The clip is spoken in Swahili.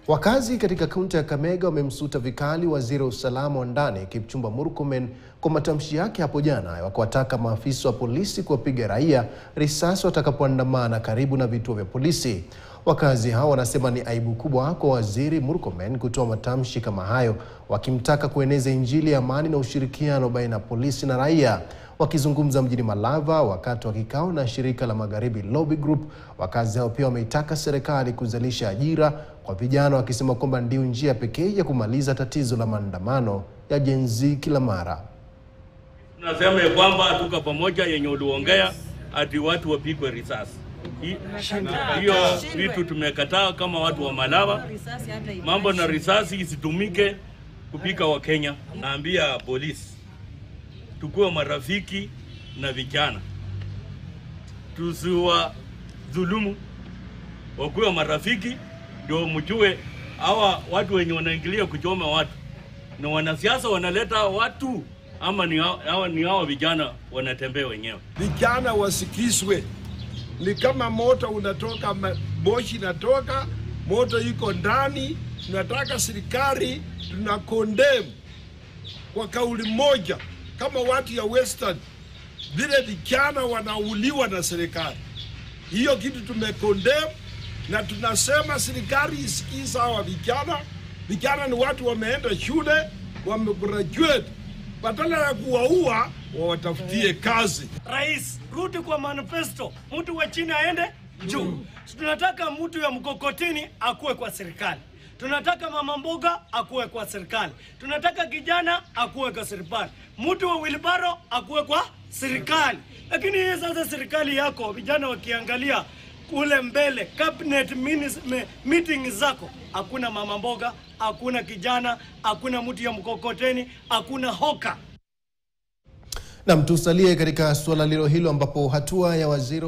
Wakazi katika kaunti ya Kakamega wamemsuta vikali waziri wa usalama wa ndani Kipchumba Murkomen kwa matamshi yake hapo jana wakiwataka maafisa wa polisi kuwapiga raia risasi watakapoandamana karibu na vituo vya polisi. Wakazi hao wanasema ni aibu kubwa kwa waziri Murkomen kutoa matamshi kama hayo, wakimtaka kueneza injili ya amani na ushirikiano baina ya polisi na raia. Wakizungumza mjini Malava wakati wa kikao na shirika la Magharibi Lobby Group, wakazi hao pia wameitaka serikali kuzalisha ajira kwa vijana, wakisema kwamba ndio njia pekee ya kumaliza tatizo la maandamano ya Gen Z kila mara. Tunasema ya kwamba tuko pamoja yenye uliongea ati watu wapigwe risasi. Hiyo vitu tumekataa kama watu wa Malava. Mambo na risasi isitumike kupika wa Kenya. Naambia polisi tukue marafiki na vijana, tusiwa dhulumu, wakuwe marafiki. Ndio mjue hawa watu wenye wanaingilia kuchoma watu na wanasiasa wanaleta watu, ama ni hawa vijana wanatembea wenyewe. Vijana wasikizwe. Ni kama moto unatoka, moshi inatoka, moto iko ndani. Tunataka serikali, tuna condemn kwa kauli moja kama watu ya Western, vile vijana wanauliwa na serikali. Hiyo kitu tumekondem, na tunasema serikali isikiza hawa vijana. Vijana ni watu wameenda shule, wamegraduate. Badala ya kuwaua, wawatafutie kazi. Rais, rudi kwa manifesto. Mtu wa chini aende juu. Tunataka mtu ya mkokoteni akuwe kwa serikali. Tunataka mama mboga akuwe kwa serikali. Tunataka kijana akuwe kwa serikali. Mtu wa wilbaro akuwe kwa serikali. Lakini hii sasa serikali yako, vijana wakiangalia kule mbele, cabinet meeting zako, hakuna mama mboga, hakuna kijana, hakuna mtu ya mkokoteni, hakuna hoka. Na mtusalie katika suala hilo ambapo hatua ya waziri